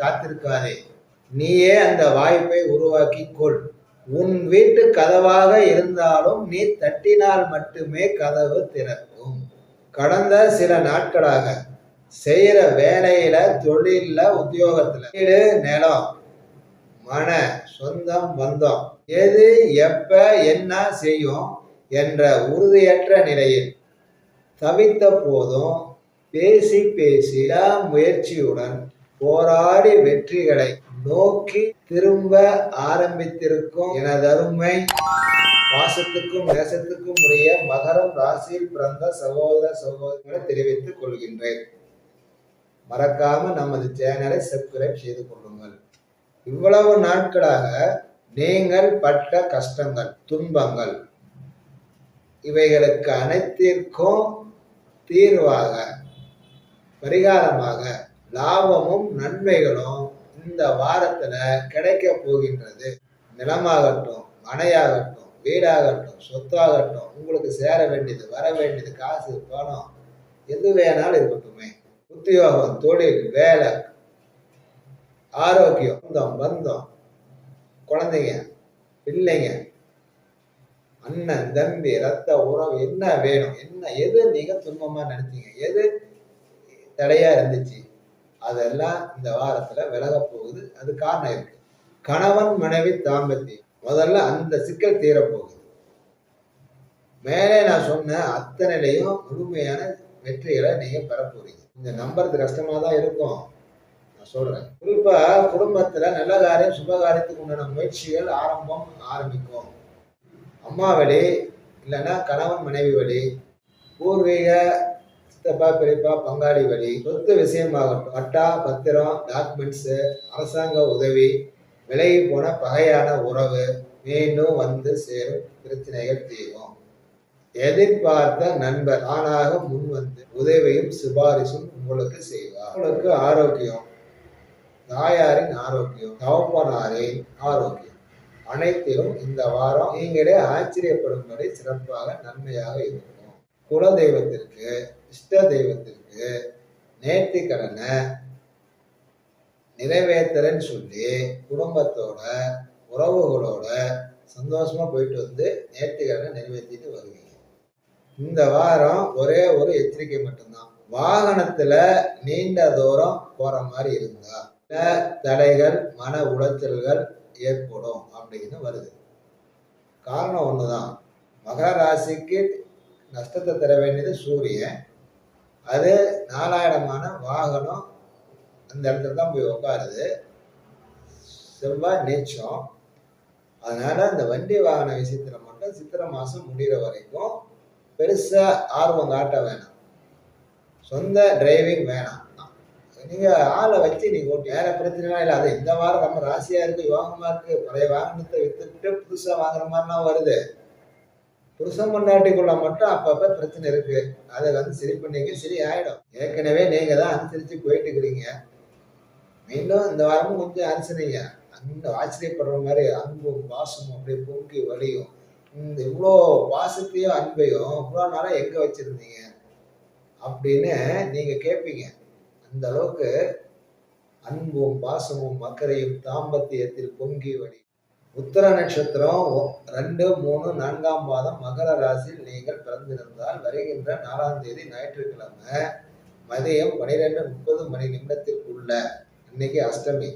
காத்திருக்காதே, நீயே அந்த வாய்ப்பை உருவாக்கி கொள். உன் வீட்டு கதவாக இருந்தாலும் நீ தட்டினால் மட்டுமே கதவு திறக்கும். கடந்த சில நாட்களாக செய்யற வேலையில, தொழில்ல, உத்தியோகத்துல, வீடு, நிலம், மன, சொந்தம், பந்தம் எது எப்ப என்ன செய்யும் என்ற உறுதியற்ற நிலையில் தவித்த போதும் பேசி பேசி முயற்சியுடன் போராடி வெற்றிகளை நோக்கி திரும்ப ஆரம்பித்திருக்கும் எனதருமை பாசத்துக்கும் நேசத்துக்கும் உரிய மகரம் ராசியில் பிறந்த சகோதர சகோதரிகளை தெரிவித்துக் கொள்கின்றேன். மறக்காம நமது சேனலை சப்ஸ்கிரைப் செய்து கொள்ளுங்கள். இவ்வளவு நாட்களாக நீங்கள் பட்ட கஷ்டங்கள், துன்பங்கள் இவைகளுக்கு அனைத்திற்கும் தீர்வாக, பரிகாரமாக லாபமும் நன்மைகளும் இந்த வாரத்துல கிடைக்க போகின்றது. நிலமாகட்டும், மனையாகட்டும், வீடாகட்டும், சொத்தாகட்டும், உங்களுக்கு சேர வேண்டியது, வர வேண்டியது, காசு, பணம் எது வேணாலும் இருக்கட்டுமே, உத்தியோகம், தொழில், வேலை, ஆரோக்கியம், சொந்தம், பந்தம், குழந்தைங்க, பிள்ளைங்க, அண்ணன், தம்பி, ரத்த உறவு என்ன வேணும், என்ன எது நீங்க துன்பமா நினைச்சீங்க, எது தடையா இருந்துச்சு, அதெல்லாம் இந்த வாரத்துல விலக போகுது. அது காரணம் இருக்கு. கணவன் மனைவி தாம்பத்தியம் முதல்ல அந்த சிக்கல் தீரப்போகுது. மேலே நான் சொன்ன அத்தனையிலையும் முழுமையான வெற்றிகளை நீங்க பெற போறீங்க. இந்த நம்புறது கஷ்டமா தான் இருக்கும், நான் சொல்றேன். குறிப்பா குடும்பத்துல நல்ல காரியம், சுபகாரியத்துக்கு உண்டான முயற்சிகள் ஆரம்பிக்கும். அம்மா வழி இல்லைன்னா கணவன் மனைவி வழி, பூர்வீக சித்தப்பா பெரியப்பா பங்காளி வழி, சொத்து விஷயமாகட்டும், பட்டா பத்திரம், டாக்குமெண்ட்ஸு, அரசாங்க உதவி, விலகி போன பகையான உறவு மீண்டும் வந்து சேரும், பிரச்சனைகள் தீரும். எதிர்பார்த்த நண்பர் ஆணாக முன் வந்து உதவியும் சிபாரிசும் உங்களுக்கு செய்வார். உங்களுக்கு ஆரோக்கியம், தாயாரின் ஆரோக்கியம், தகப்பனாரின் ஆரோக்கியம் அனைத்திலும் இந்த வாரம் நீங்களே ஆச்சரியப்படும்படி சிறப்பாக நன்மையாக இருக்கும். குல தெய்வத்திற்கு, இஷ்ட தெய்வத்திற்கு நேர்த்திக்கடனை நிறைவேற்றுறேன்னு சொல்லி குடும்பத்தோட, உறவுகளோட சந்தோஷமா போயிட்டு வந்து நேர்த்திக்கடனை நிறைவேற்றிட்டு வருவீங்க. இந்த வாரம் ஒரே ஒரு எச்சரிக்கை மட்டும்தான். வாகனத்துல நீண்ட தூரம் போற மாதிரி இருந்தா தடைகள், மன உளைச்சல்கள் ஏற்படும் அப்படின்னு வருது. காரணம் ஒண்ணுதான். மகர ராசிக்கு நஷ்டத்தை தர வேண்டியது சூரியன். அது 4ஆம் இடமான வாகனம் அந்த இடத்துல தான் போய் உட்காருது. செவ்வாய் நீச்சம். அதனால அந்த வண்டி வாகன விஷயத்துல மட்டும் சித்திரை மாசம் முடிகிற வரைக்கும் பெருசா ஆர்வம் காட்ட வேணாம். சொந்த டிரைவிங் வேணாம். நீங்க ஆளை வச்சு நீங்க ஓட்டி வேற பிரச்சனைலாம் இல்லை. அது இந்த வாரம் நம்ம ராசியா இருக்கு, யோகமா இருக்கு. பழைய வாகனத்தை வித்துட்டு புதுசா வாங்குற மாதிரிலாம் வருது. புருஷன் பொண்டாட்டிக்குள்ள மட்டும் அப்பப்ப பிரச்சனை இருக்கு. அதை வந்து சரி பண்ணீங்க, சரி ஆயிடும். ஏற்கனவே நீங்க தான் அனுசரிச்சு போயிட்டு இருக்கிறீங்க. மீண்டும் இந்த வாரமும் கொஞ்சம் அனுசரிங்க. அந்த ஆச்சரியப்படுற மாதிரி அன்பும் பாசமும் அப்படியே பொங்கி வழியும். இந்த இவ்வளோ பாசத்தையும் அன்பையும் இவ்வளோ நாளா எங்க வச்சிருந்தீங்க அப்படின்னு நீங்க கேட்பீங்க. அந்த அளவுக்கு அன்பும் பாசமும் அக்கறையும் தாம்பத்தியத்தில் பொங்கி வழி. உத்தர நட்சத்திரம் 2, 3, 4ஆம் பாதம் மகர ராசியில் நீங்கள் பிறந்திருந்தால் வருகின்ற 4ஆம் தேதி ஞாயிற்றுக்கிழமை மதியம் 12:30 இன்னைக்கு அஷ்டமி.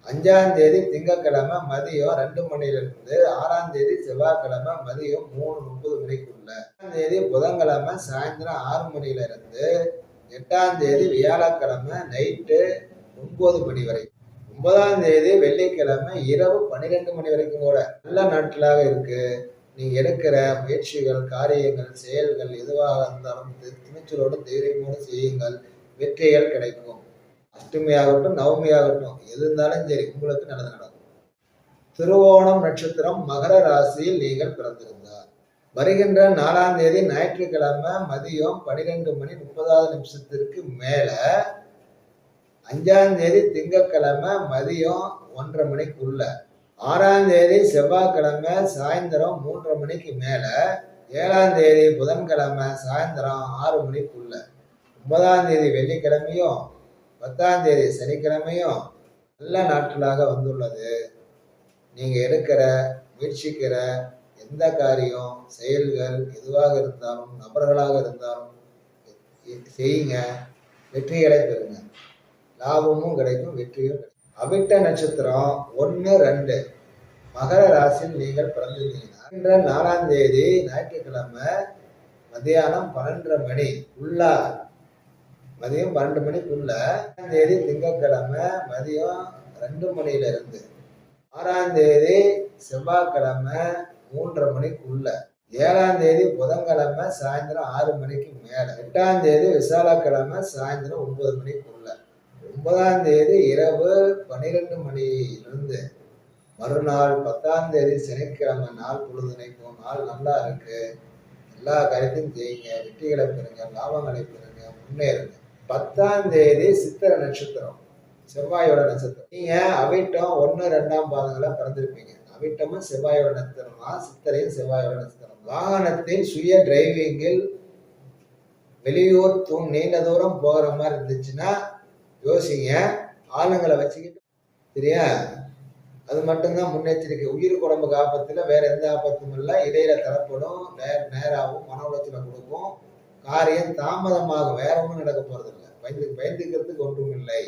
5ஆம் தேதி திங்கட்கிழமை மதியம் 2 மணிலிருந்து 6ஆம் தேதி செவ்வாய்க்கிழமை மதியம் 3:30 8ஆம் தேதி புதன்கிழமை சாயந்தரம் 6 மணிலிருந்து 8ஆம் தேதி வியாழக்கிழமை நைட்டு 9 மணி வரை. 9ஆம் தேதி வெள்ளிக்கிழமை இரவு 12 மணி வரைக்கும் கூட நல்ல நாட்களாக இருக்கு. நீங்க எடுக்கிற முயற்சிகள், காரியங்கள், செயல்கள் எதுவாக இருந்தாலும் துணிச்சலோடு தைரியமோடு செய்யுங்கள், வெற்றிகள் கிடைக்கும். அஷ்டமியாகட்டும், நவமியாகட்டும், எது இருந்தாலும் சரி உங்களுக்கு நல்லது நடக்கும். திருவோணம் நட்சத்திரம் மகர ராசியில் நீங்கள் பிறந்திருந்தார் வருகின்ற 4ஆம் தேதி ஞாயிற்றுக்கிழமை மதியம் 12:30 மேல 5ஆம் தேதி திங்கட்கிழமை மதியம் 1:30 மணிக்குள்ள 6ஆம் தேதி செவ்வாய்க்கிழமை சாயந்தரம் 3:30 மணிக்கு மேல 7ஆம் தேதி புதன்கிழமை சாயந்தரம் 6 மணிக்குள்ள 9ஆம் தேதி வெள்ளிக்கிழமையும் 10ஆம் தேதி சனிக்கிழமையும் நல்ல நாட்களாக வந்துள்ளது. நீங்க எடுக்கிற முயற்சிக்கிற எந்த காரியம் செயல்கள் எதுவாக இருந்தாலும் நபர்களாக இருந்தாலும் செய்யுங்க, வெற்றிகளை பெறுங்க. லாபமும் கிடைக்கும், வெற்றியும் கிடைக்கும். அவிட்ட நட்சத்திரம் 1, 2 மகர ராசியில் நீங்கள் பிறந்திருந்தீங்கன்னா 4ஆம் தேதி ஞாயிற்றுக்கிழமை மதியானம் 12:30 மணி உள்ளா, மதியம் 12 மணிக்குள்ள, 5ஆம் தேதி திங்கட்கிழமை மதியம் 2 மணியிலிருந்து, 6ஆம் தேதி செவ்வாய்க்கிழமை 3:30 மணிக்குள்ள, 7ஆம் தேதி புதன்கிழமை சாயந்தரம் 6 மணிக்கு மேல, 8ஆம் தேதி விசாலக்கிழமை சாயந்தரம் 9 மணிக்குள்ள, 9ஆம் தேதி இரவு 12 மணியிலிருந்து மறுநாள் 10ஆம் தேதி சனிக்கிழமை நாள் பொழுதுனைக்கும். நாள் நல்லா இருக்கு. எல்லா காரியத்தையும் செய்யுங்க, வெற்றிகளை பெறுங்க, லாபங்களை பெறுங்க, முன்னேறுங்க. 10ஆம் தேதி சித்திரை நட்சத்திரம், செவ்வாயோட நட்சத்திரம். நீங்க அவிட்டம் 1, 2ஆம் பாதங்களா பிறந்திருப்பீங்க. அவிட்டமும் செவ்வாயோட நட்சத்திரமா, சித்திரையும் செவ்வாயோட நட்சத்திரம். வாகனத்தில் சுய டிரைவிங்கில் வெளியூர் நீண்ட தூரம் போகிற மாதிரி இருந்துச்சுன்னா யோசிங்க, ஆளுங்களை வச்சுக்கிட்டு. சரியா? அது மட்டும்தான் முன்னெச்சரிக்கை. உயிருக்கு உடம்புக்கு ஆபத்துல வேற எந்த ஆபத்தும் இல்லை. இடையில தரப்படும், நேராகவும் மன உளைச்சலை கொடுக்கும், காரியம் தாமதமாகும், வேற ஒன்றும் நடக்க போறது இல்லை. பயந்துக்கிறதுக்கு ஒன்றும் இல்லை.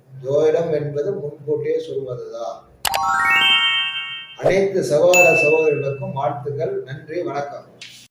ஜோதிடம் என்பது முன்கூட்டியே சொல்வதுதான். அனைத்து சகோதர சகோதரிகளுக்கும் வாழ்த்துக்கள். நன்றி, வணக்கம்.